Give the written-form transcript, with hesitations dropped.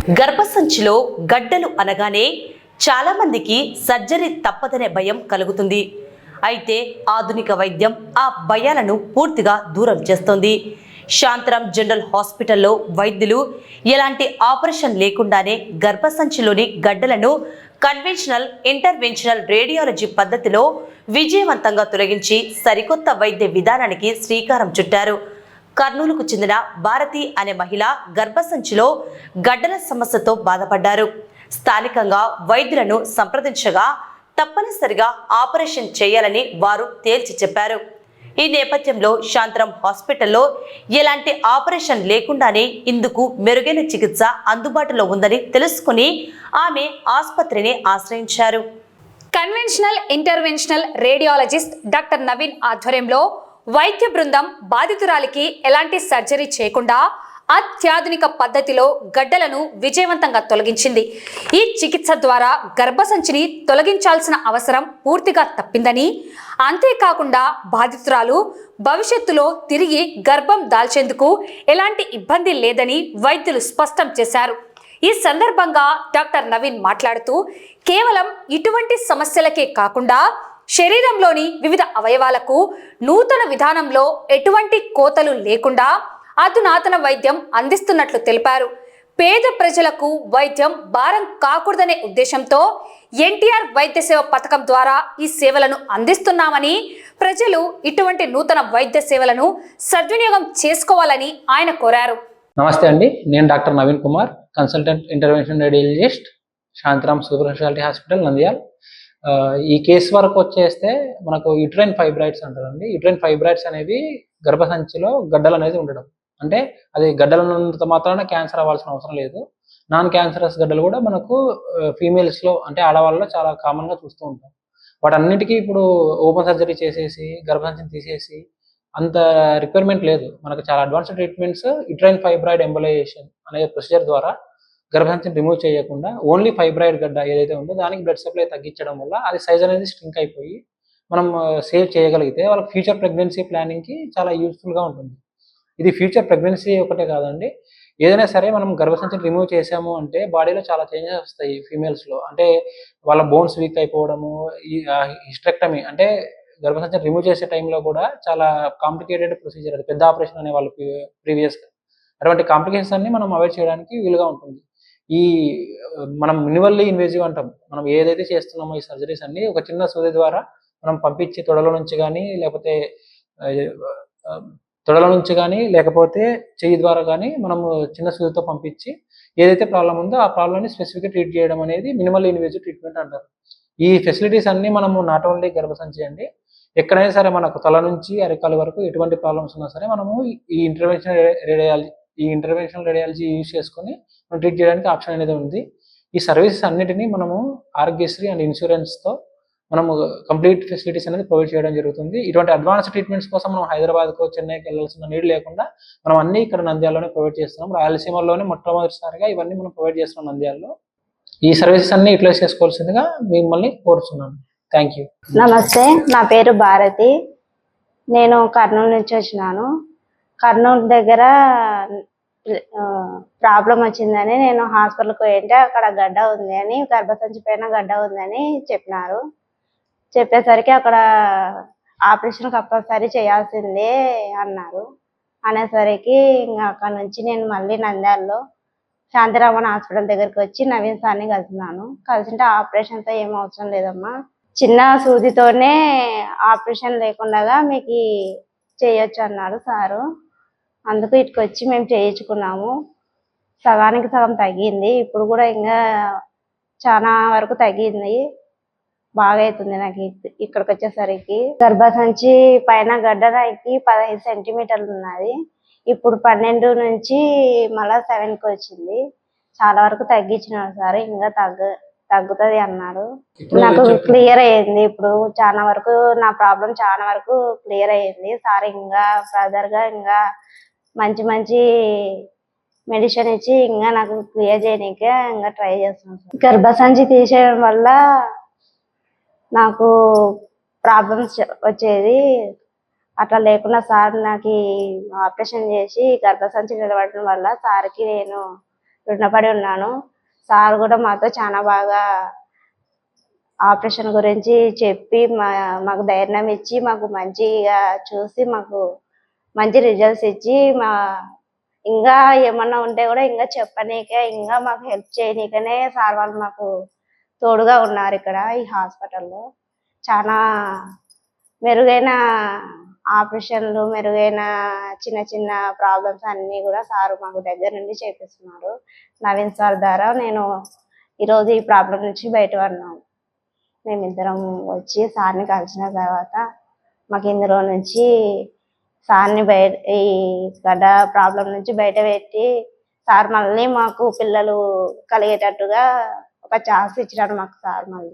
గర్భసంచిలో గడ్డలు అనగానే చాలా మందికి సర్జరీ తప్పదనే భయం కలుగుతుంది. అయితే ఆధునిక వైద్యం ఆ భయాలను పూర్తిగా దూరం చేస్తోంది. శాంతరాం జనరల్ హాస్పిటల్లో వైద్యులు ఎలాంటి ఆపరేషన్ లేకుండానే గర్భసంచిలోని గడ్డలను కన్వెన్షనల్ ఇంటర్వెన్షనల్ రేడియాలజీ పద్ధతిలో విజయవంతంగా తొలగించి సరికొత్త వైద్య విధానానికి శ్రీకారం చుట్టారు. కర్నూలుకు చెందిన భారతి అనే మహిళ గర్భసంచిలో గడ్డల సమస్యతో బాధపడ్డారు. స్థానికంగా వైద్యులను సంప్రదించగా తప్పనిసరిగా ఆపరేషన్ చేయాలని వారు తేల్చి చెప్పారు. ఈ నేపథ్యంలో శాంతరాం హాస్పిటల్లో ఎలాంటి ఆపరేషన్ లేకుండానే ఇందుకు మెరుగైన చికిత్స అందుబాటులో ఉందని తెలుసుకుని ఆమె ఆసుపత్రిని ఆశ్రయించారు. Conventional interventional radiologist doctor Naveen ఆధ్వర్యంలో వైద్య బృందం బాధితురాలికి ఎలాంటి సర్జరీ చేయకుండా అత్యాధునిక పద్ధతిలో గడ్డలను విజయవంతంగా తొలగించింది. ఈ చికిత్స ద్వారా గర్భసంచిని తొలగించాల్సిన అవసరం పూర్తిగా తప్పిందని, అంతేకాకుండా బాధితురాలు భవిష్యత్తులో తిరిగి గర్భం దాల్చేందుకు ఎలాంటి ఇబ్బంది లేదని వైద్యులు స్పష్టం చేశారు. ఈ సందర్భంగా డాక్టర్ నవీన్ మాట్లాడుతూ, కేవలం ఇటువంటి సమస్యలకే కాకుండా శరీరంలోని వివిధ అవయవాలకు నూతన విధానంలో ఎటువంటి కోతలు లేకుండా అధునాతన వైద్యం అందిస్తున్నట్లు తెలిపారు. పేద ప్రజలకు వైద్యం భారం కాకూడదనే ఉద్దేశంతో ఎన్టీఆర్ వైద్య సేవ పథకం ద్వారా ఈ సేవలను అందిస్తున్నామని, ప్రజలు ఇటువంటి నూతన వైద్య సేవలను సద్వినియోగం చేసుకోవాలని ఆయన కోరారు. నమస్తే అండి, నేను doctor Naveen Kumar, consultant intervention radiologist, Shantaram super speciality hospital, Nandyal. ఈ కేసు వరకు వచ్చేస్తే మనకు యుట్రైన్ ఫైబ్రాయిడ్స్ అంటారండి. యుట్రైన్ ఫైబ్రాయిడ్స్ అనేవి గర్భసంచిలో గడ్డలు అనేది ఉండడం, అంటే అది గడ్డలు ఉన్నంత మాత్రాన క్యాన్సర్ అవ్వాల్సిన అవసరం లేదు. నాన్ క్యాన్సరస్ గడ్డలు కూడా మనకు ఫీమేల్స్లో, అంటే ఆడవాళ్ళలో చాలా కామన్గా చూస్తూ ఉంటాం. వాటన్నిటికీ ఇప్పుడు ఓపెన్ సర్జరీ చేసేసి గర్భసంచిని తీసేసి అంత రిక్వైర్మెంట్ లేదు. మనకు చాలా advanced treatments uterine fibroid embolisation అనే ప్రొసీజర్ ద్వారా గర్భసంచిని రిమూవ్ చేయకుండా ఓన్లీ ఫైబ్రాయిడ్ గడ్డ ఏదైతే ఉందో దానికి బ్లడ్ సప్లై తగ్గించడం వల్ల అది సైజ్ అనేది స్ట్రింక్ అయిపోయి మనం సేవ్ చేయగలిగితే వాళ్ళకి ఫ్యూచర్ ప్రెగ్నెన్సీ ప్లానింగ్కి చాలా యూస్ఫుల్గా ఉంటుంది. ఇది ఫ్యూచర్ ప్రెగ్నెన్సీ ఒకటే కాదండి, ఏదైనా సరే మనం గర్భసంచిని రిమూవ్ చేసాము అంటే బాడీలో చాలా చేంజెస్ వస్తాయి ఫీమేల్స్లో. అంటే వాళ్ళ బోన్స్ వీక్ అయిపోవడము, ఈ హిస్టెక్టమీ అంటే గర్భసంచిని రిమూవ్ చేసే టైంలో కూడా చాలా కాంప్లికేటెడ్ ప్రొసీజర్, అది పెద్ద ఆపరేషన్ అనే వాళ్ళు ప్రీవియస్గా. అటువంటి కాంప్లికేషన్స్ అన్ని మనం అవాయిడ్ చేయడానికి వీలుగా ఉంటుంది. ఈ మనం మినిమల్లీ ఇన్వేజివ్ అంటాం, మనం ఏదైతే చేస్తున్నామో ఈ సర్జరీస్ అన్ని ఒక చిన్న సూది ద్వారా మనం పంపించి తొడలో నుంచి కానీ లేకపోతే చెయ్యి ద్వారా కానీ మనము చిన్న సూదితో పంపించి ఏదైతే ప్రాబ్లం ఉందో ఆ ప్రాబ్లమ్ని స్పెసిఫిక్గా ట్రీట్ చేయడం అనేది మినిమల్ ఇన్వేజివ్ ట్రీట్మెంట్ అంటారు. ఈ ఫెసిలిటీస్ అన్ని మనము నాట్ ఓన్లీ గర్భసంచి అండి, ఎక్కడైనా సరే మనకు తల నుంచి అరికాలు వరకు ఎటువంటి ప్రాబ్లమ్స్ ఉన్నా సరే మనము ఈ ఇంటర్వెన్షనల్ రేడియాలజీ యూజ్ చేసుకొని మనం ట్రీట్ చేయడానికి ఆప్షన్ అనేది ఉంది. ఈ సర్వీసెస్ అన్నిటినీ మనము ఆరోగ్యశ్రీ అండ్ ఇన్సూరెన్స్తో మనము కంప్లీట్ ఫెసిలిటీస్ అనేది ప్రొవైడ్ చేయడం జరుగుతుంది. ఇటువంటి అడ్వాన్స్ ట్రీట్మెంట్స్ కోసం మనం హైదరాబాద్కో చెన్నైకి వెళ్ళాల్సిన నీడ్ లేకుండా మనం అన్నీ ఇక్కడ నంద్యాలలోనే ప్రొవైడ్ చేస్తున్నాం. రాయలసీమలోనే మొట్టమొదటిసారిగా ఇవన్నీ మనం ప్రొవైడ్ చేస్తున్నాం నంద్యాలలో. ఈ సర్వీసెస్ అన్ని యూటిలైజ్ చేసుకోవాల్సిందిగా మిమ్మల్ని కోరుతున్నాను. Thank you. నమస్తే, నా పేరు భారతి. నేను కర్నూలు నుంచి వచ్చినాను. కర్నూలు దగ్గర ప్రాబ్లం వచ్చిందని నేను హాస్పిటల్కి పోయింటే అక్కడ గడ్డ ఉంది అని, గర్భసంచి పైన గడ్డ ఉందని చెప్పినారు. చెప్పేసరికి అక్కడ ఆపరేషన్ కంపల్సరీ చేయాల్సిందే అన్నారు. అనేసరికి ఇంకా అక్కడ నుంచి నేను మళ్ళీ నంద్యాలలో శాంతిరామన్ హాస్పిటల్ దగ్గరికి వచ్చి నవీన్ సార్ని కలిసినాను. కలిసింటే ఆపరేషన్తో ఏం అవసరం లేదమ్మా, చిన్న సూదితోనే ఆపరేషన్ లేకుండా మీకు చేయొచ్చు అన్నాడు సారు. అందుకు ఇటుకు వచ్చి మేము చేయించుకున్నాము. సగానికి సగం తగ్గింది, ఇప్పుడు కూడా ఇంకా చాలా వరకు తగ్గింది, బాగా అవుతుంది నాకు ఇక్కడికి వచ్చేసరికి. గర్భసంచి పైన గడ్డ నాకు 15 సెంటీమీటర్లు ఉన్నది, ఇప్పుడు 12 నుంచి మళ్ళీ 7కి వచ్చింది. చాలా వరకు తగ్గించినాడు సార్, ఇంకా తగ్గుతుంది అన్నాడు. నాకు క్లియర్ అయ్యింది, ఇప్పుడు చాలా వరకు నా ప్రాబ్లం చాలా వరకు క్లియర్ అయ్యింది సార్. ఇంకా ఫర్దర్గా ఇంకా మంచి మంచి మెడిసిన్ ఇచ్చి ఇంకా నాకు క్లియర్ చేయడానికే ఇంకా ట్రై చేస్తున్నాను. గర్భసంచి తీసేయడం వల్ల నాకు ప్రాబ్లమ్స్ వచ్చేది, అట్లా లేకుండా సార్ నాకు ఆపరేషన్ చేసి గర్భసంచి నిలబడడం వల్ల సార్కి నేను రుణపడి ఉన్నాను. సార్ కూడా మాతో చాలా బాగా ఆపరేషన్ గురించి చెప్పి మాకు ధైర్యం ఇచ్చి మాకు మంచిగా చూసి మాకు మంచి రిజల్ట్స్ ఇచ్చి ఇంకా ఏమన్నా ఉంటే కూడా ఇంకా చెప్పనీకే ఇంకా మాకు హెల్ప్ చేయనీకనే సార్ వాళ్ళు మాకు తోడుగా ఉన్నారు. ఇక్కడ ఈ హాస్పిటల్లో చాలా మెరుగైన ఆపరేషన్లు, మెరుగైన చిన్న చిన్న ప్రాబ్లమ్స్ అన్నీ కూడా సార్ మాకు దగ్గర నుండి చేపిస్తున్నారు. నవీన్ సార్ ద్వారా నేను ఈరోజు ఈ ప్రాబ్లం నుంచి బయటపడినాం. మేమిద్దరం వచ్చి సార్ని కలిసిన తర్వాత మాకు ఇందులో నుంచి సార్ని ఈ గడ్డ ప్రాబ్లం నుంచి బయట పెట్టి సార్ మళ్ళీ మాకు పిల్లలు కలిగేటట్టుగా ఒక ఛాన్స్ ఇచ్చినారు మాకు సార్ మళ్ళీ.